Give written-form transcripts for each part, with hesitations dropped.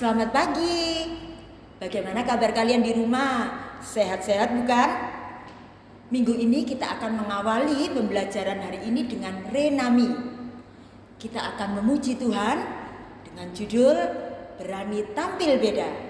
Selamat pagi. Bagaimana kabar kalian di rumah? Sehat-sehat bukan? Minggu ini kita akan mengawali pembelajaran hari ini dengan Renami. Kita akan memuji Tuhan dengan judul Berani Tampil Beda.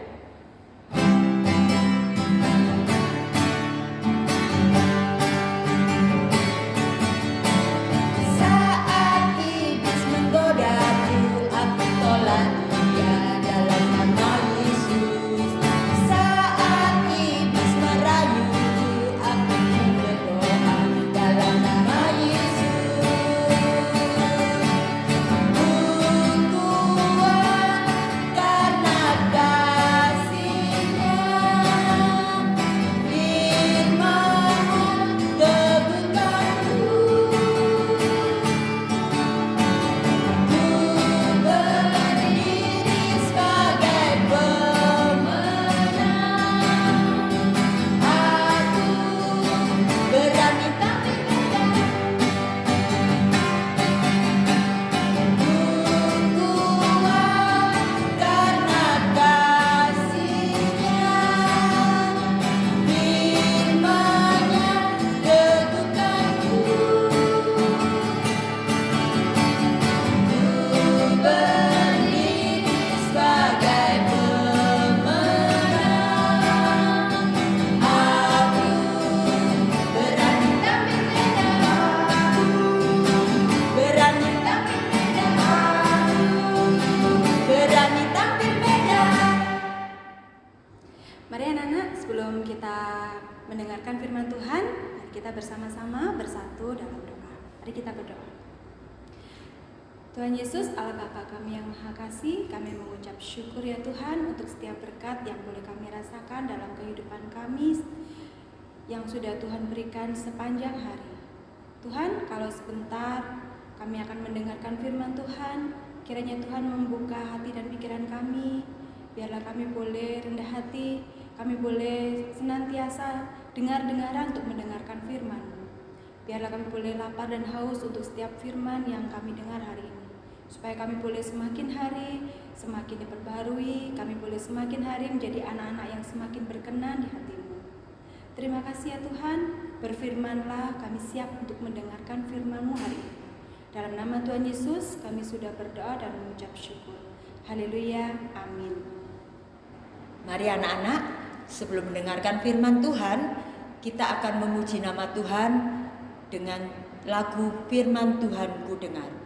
Mendengarkan firman Tuhan, mari kita bersama-sama bersatu dalam doa. Mari kita berdoa. Tuhan Yesus, Allah Bapa kami yang Maha Kasih, kami mengucap syukur ya Tuhan untuk setiap berkat yang boleh kami rasakan dalam kehidupan kami yang sudah Tuhan berikan sepanjang hari. Tuhan, kalau sebentar kami akan mendengarkan firman Tuhan, kiranya Tuhan membuka hati dan pikiran kami, biarlah kami boleh rendah hati, kami boleh senantiasa dengar-dengaran untuk mendengarkan firman. Biarlah kami boleh lapar dan haus untuk setiap firman yang kami dengar hari ini. Supaya kami boleh semakin hari semakin diperbarui, kami boleh semakin hari menjadi anak-anak yang semakin berkenan di hati-Mu. Terima kasih ya Tuhan, berfirmanlah, kami siap untuk mendengarkan firman-Mu hari ini. Dalam nama Tuhan Yesus kami sudah berdoa dan mengucap syukur. Haleluya, amin. Mari anak-anak, sebelum mendengarkan firman Tuhan, kita akan memuji nama Tuhan dengan lagu Firman Tuhan Ku Dengar.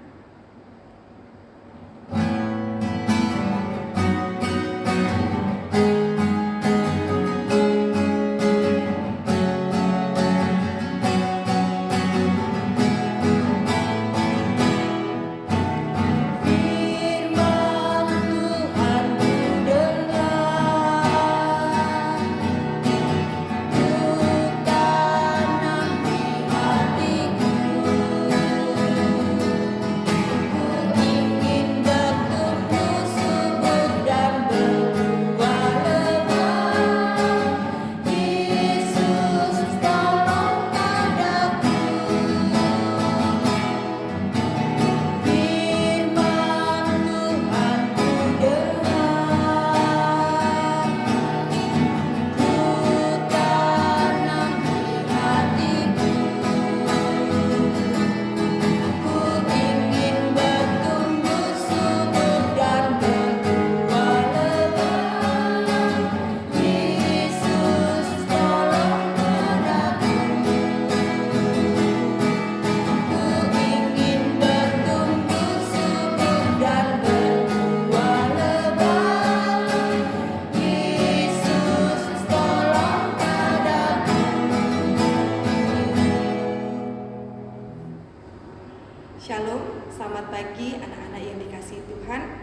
Shalom, selamat pagi anak-anak yang dikasihi Tuhan.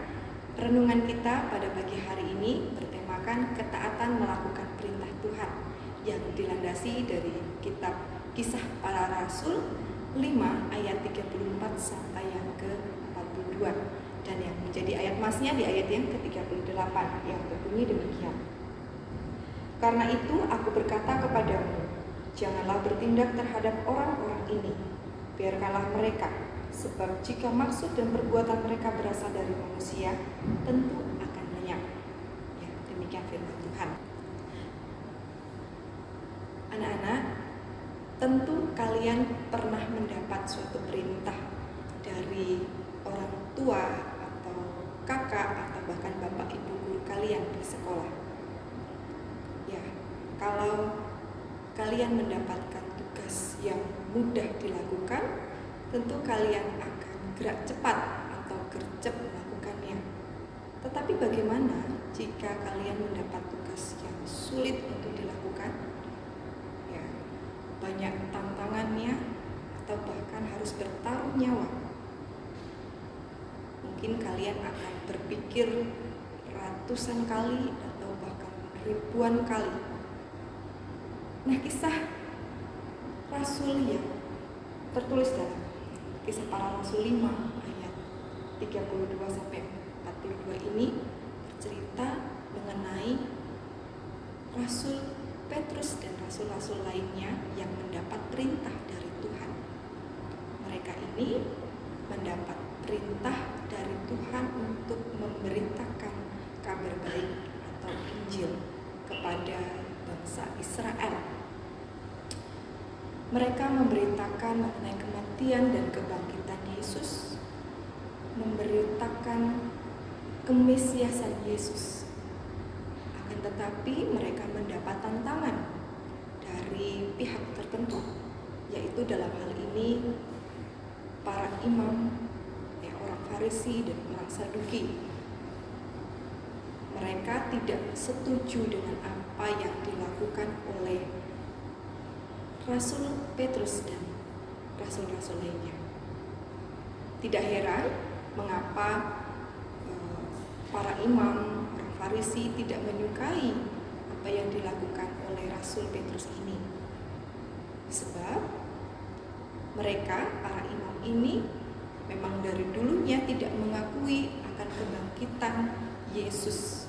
Renungan kita pada pagi hari ini bertemakan ketaatan melakukan perintah Tuhan yang dilandasi dari kitab Kisah Para Rasul 5 ayat 34 sampai yang ke-42 dan yang menjadi ayat masnya di ayat yang ke-38 yang berbunyi demikian. Karena itu aku berkata kepadamu, janganlah bertindak terhadap orang-orang ini, biarkanlah mereka. Sebab jika maksud dan perbuatan mereka berasal dari manusia, tentu akan lenyap. suatu perintah dari orang tua atau kakak atau bahkan bapak ibu guru kalian di sekolah. Ya, kalau kalian mendapatkan tugas yang mudah dilakukan, tentu kalian akan gerak cepat atau gercep melakukannya. Tetapi bagaimana jika kalian mendapat tugas yang sulit untuk dilakukan? Ya, banyak tantangannya atau bahkan harus bertaruh nyawa. Mungkin kalian akan berpikir ratusan kali atau bahkan ribuan kali. Nah, kisah Rasul yang tertulis dalam Kisah Para Rasul 5 ayat 32 sampai 42 ini bercerita mengenai Rasul Petrus dan rasul-rasul lainnya yang mendapat perintah dari Tuhan. Mereka ini mendapat perintah dari Tuhan untuk memberitakan kabar baik atau Injil kepada bangsa Israel. Mereka memberitakan mengenai kematian dan kebangkitan Yesus, memberitakan kemesiasan Yesus. Akan tetapi mereka mendapat tantangan dari pihak tertentu, yaitu dalam hal ini para imam, orang Farisi dan orang Saduki. Mereka tidak setuju dengan apa yang dilakukan oleh Rasul Petrus dan rasul-rasul lainnya. Tidak heran mengapa para imam, orang Farisi tidak menyukai apa yang dilakukan oleh Rasul Petrus ini. Sebab mereka, para imam ini, memang dari dulunya tidak mengakui akan kebangkitan Yesus,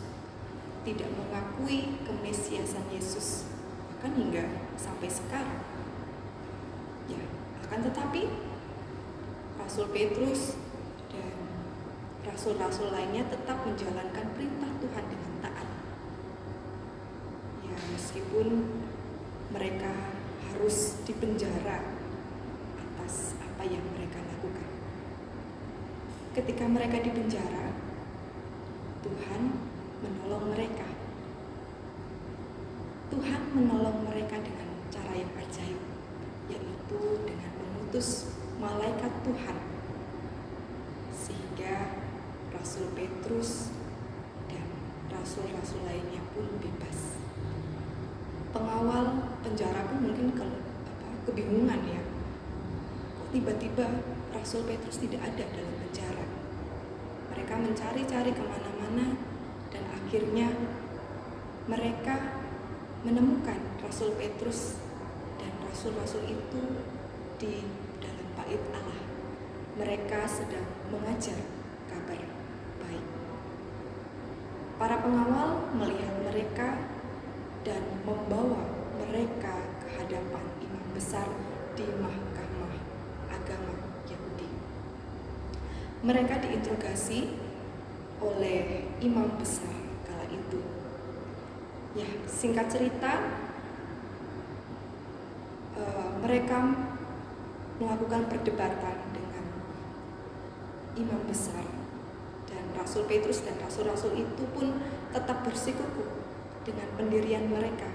tidak mengakui kemesiasan Yesus, bahkan hingga sampai sekarang. Ya, akan tetapi Rasul Petrus dan rasul-rasul lainnya tetap menjalankan perintah Tuhan dengan taat. Ya, meskipun mereka harus dipenjara atas apa yang mereka lakukan. Ketika mereka dipenjara, Tuhan menolong mereka. Tuhan menolong mereka dengan cara yang ajaib, yaitu dengan mengutus malaikat Tuhan, sehingga Rasul Petrus dan rasul-rasul lainnya pun bebas. Pengawal penjara pun mungkin kebingungan ya, kok tiba-tiba Rasul Petrus tidak ada dalam penjara. Mereka mencari-cari kemana-mana dan akhirnya mereka menemukan Rasul Petrus dan rasul-rasul itu di dalam bait Allah. Mereka sedang mengajar kabar baik. Para pengawal melihat mereka dan membawa mereka ke hadapan imam besar di mahkamah agama Yahudi. Mereka diinterogasi oleh imam besar kala itu. Ya, singkat cerita, mereka melakukan perdebatan dengan imam besar, dan Rasul Petrus dan rasul-rasul itu pun tetap bersikukuh dengan pendirian mereka.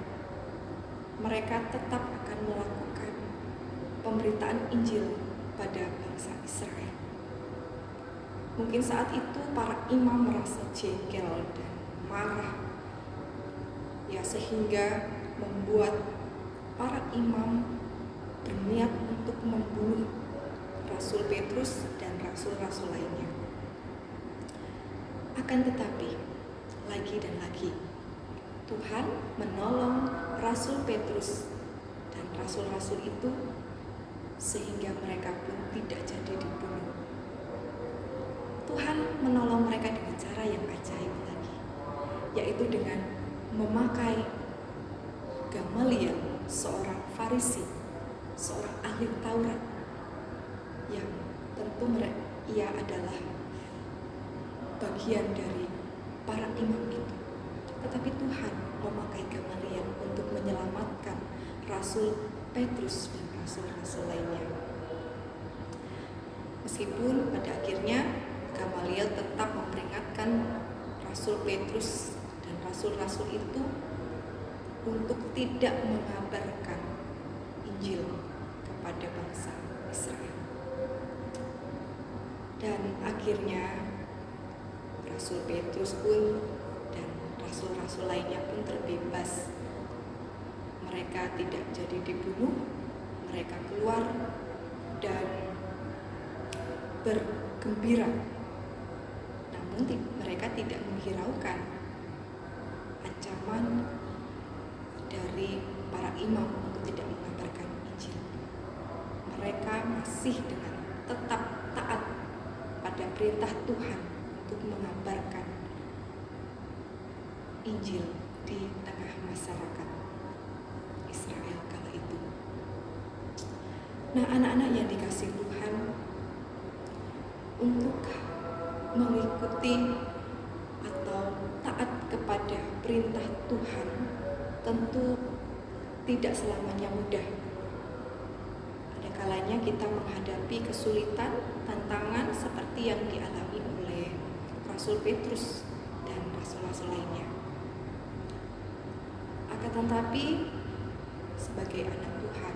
Mereka tetap akan melakukan pemberitaan Injil pada bangsa Israel. Mungkin saat itu para imam merasa jengkel dan marah, ya, sehingga membuat para imam berniat untuk membunuh Rasul Petrus dan rasul-rasul lainnya. Akan tetapi, lagi dan lagi, Tuhan menolong Rasul Petrus dan rasul-rasul itu sehingga mereka pun tidak jadi dibunuh. Tuhan menolong mereka dengan cara yang ajaib lagi, yaitu dengan memakai Gamaliel, seorang Farisi, seorang ahli Taurat, yang tentu ia adalah bagian dari para imam itu. Tetapi Tuhan memakai Gamaliel untuk menyelamatkan Rasul Petrus dan rasul-rasul lainnya. Meskipun pada akhirnya Gamaliel tetap memperingatkan Rasul Petrus dan rasul-rasul itu untuk tidak mengabarkan Injil kepada bangsa Israel. Dan akhirnya Rasul Petrus pun dan rasul-rasul lainnya pun terbebas. Mereka tidak jadi dibunuh, mereka keluar dan bergembira. Namun mereka tidak menghiraukan ancaman dari para imam untuk tidak mengabarkan Injil. Mereka masih dengan tetap taat pada perintah Tuhan untuk mengabarkan Injil di tengah masyarakat Israel kala itu. Nah, anak-anak yang dikasihi Tuhan, untuk mengikuti atau taat kepada perintah Tuhan tentu tidak selamanya mudah. Ada kalanya kita menghadapi kesulitan, tantangan seperti yang dialami oleh Rasul Petrus dan rasul-rasul lainnya. Akan tetapi sebagai anak Tuhan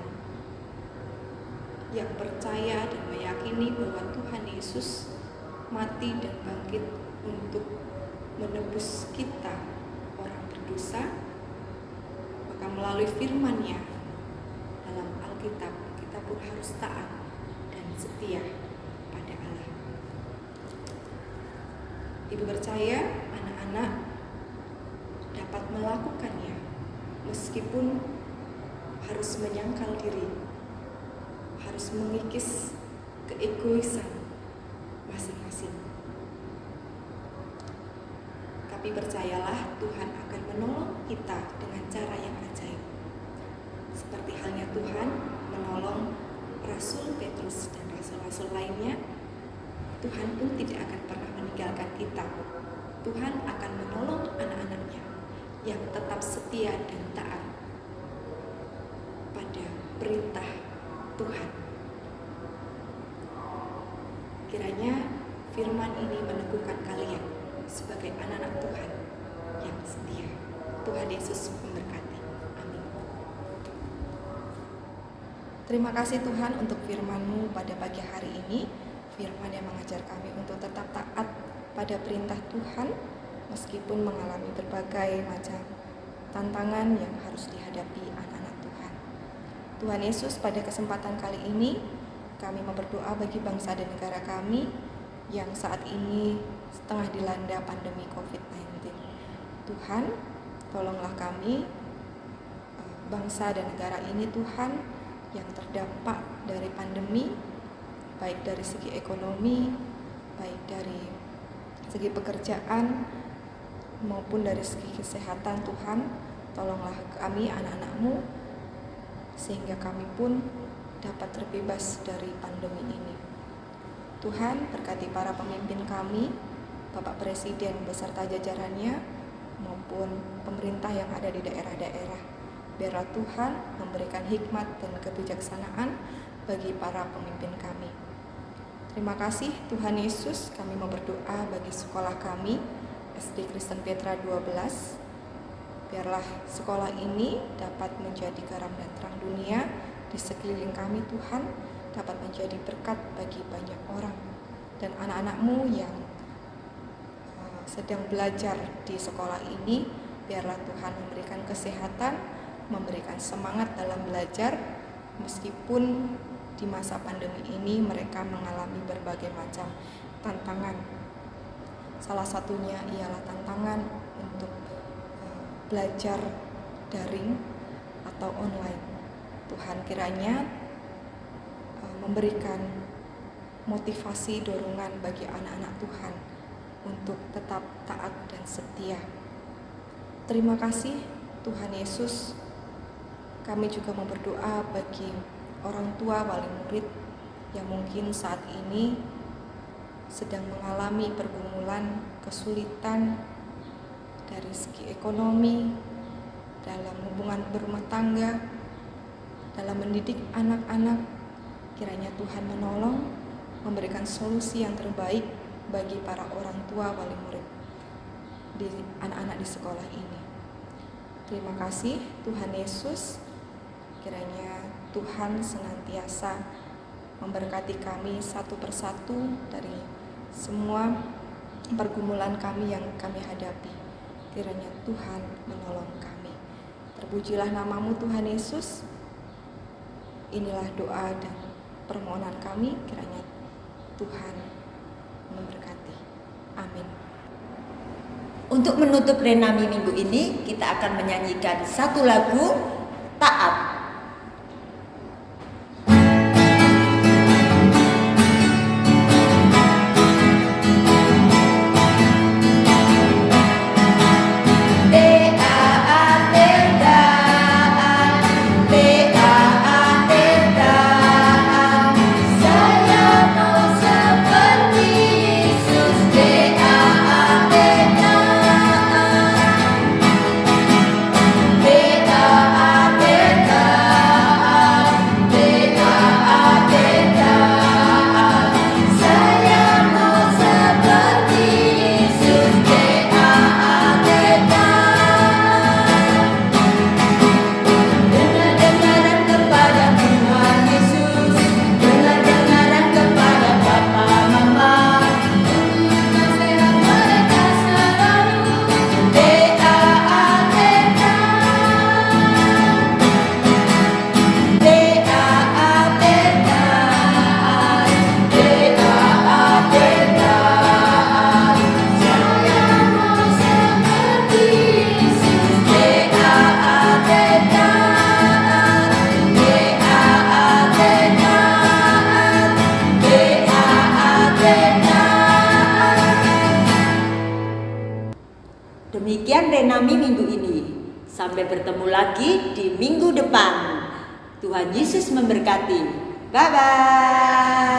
yang percaya dan meyakini bahwa Tuhan Yesus mati dan bangkit untuk menebus kita orang berdosa, maka melalui firman-Nya dalam Alkitab kita pun harus taat dan setia pada Allah. Ibu percaya anak-anak dapat melakukannya meskipun harus menyangkal diri, harus mengikis keegoisan masing-masing. Tapi percayalah, Tuhan akan menolong kita dengan cara yang ajaib. Seperti halnya Tuhan menolong Rasul Petrus dan rasul-rasul lainnya, Tuhan pun tidak akan pernah meninggalkan kita. Tuhan akan menolong anak-anaknya yang tetap setia dan taat pada perintah Tuhan. Kiranya firman ini meneguhkan kalian sebagai anak-anak Tuhan yang setia. Tuhan Yesus memberkati. Amin. Terima kasih Tuhan untuk firman-Mu pada pagi hari ini. Firman yang mengajar kami untuk tetap taat pada perintah Tuhan meskipun mengalami berbagai macam tantangan yang harus dihadapi anak-anak Tuhan. Tuhan Yesus, pada kesempatan kali ini kami mau berdoa bagi bangsa dan negara kami yang saat ini setengah dilanda pandemi COVID-19. Tuhan, tolonglah kami, bangsa dan negara ini Tuhan, yang terdampak dari pandemi, baik dari segi ekonomi, baik dari segi pekerjaan, maupun dari segi kesehatan. Tuhan, tolonglah kami anak-anak-Mu, sehingga kami pun dapat terbebas dari pandemi ini. Tuhan, berkati para pemimpin kami, Bapak Presiden beserta jajarannya, maupun pemerintah yang ada di daerah-daerah. Biarlah Tuhan memberikan hikmat dan kebijaksanaan bagi para pemimpin kami. Terima kasih Tuhan Yesus, kami mau berdoa bagi sekolah kami, SD Kristen Petra 12. Biarlah sekolah ini dapat menjadi garam dan terang dunia di sekeliling kami Tuhan, dapat menjadi berkat bagi banyak orang. Dan anak-anak-Mu yang sedang belajar di sekolah ini, biarlah Tuhan memberikan kesehatan, memberikan semangat dalam belajar, meskipun di masa pandemi ini mereka mengalami berbagai macam tantangan. Salah satunya ialah tantangan untuk belajar daring atau online. Tuhan kiranya memberikan motivasi, dorongan bagi anak-anak Tuhan untuk tetap taat dan setia. Terima kasih Tuhan Yesus. Kami juga mau berdoa bagi orang tua wali murid yang mungkin saat ini sedang mengalami pergumulan, kesulitan dari segi ekonomi, dalam hubungan berumah tangga, dalam mendidik anak-anak. Kiranya Tuhan menolong memberikan solusi yang terbaik bagi para orang tua wali murid di anak-anak di sekolah ini. Terima kasih Tuhan Yesus, kiranya Tuhan senantiasa memberkati kami satu persatu dari semua pergumulan kami yang kami hadapi. Kiranya Tuhan menolong kami. Terpujilah namamu Tuhan Yesus. Inilah doa dan permohonan kami, kiranya Tuhan memberkati. Amin. Untuk menutup Renami minggu ini, kita akan menyanyikan satu lagu, Taat. Demikian Renami minggu ini. Sampai bertemu lagi di minggu depan. Tuhan Yesus memberkati. Bye-bye.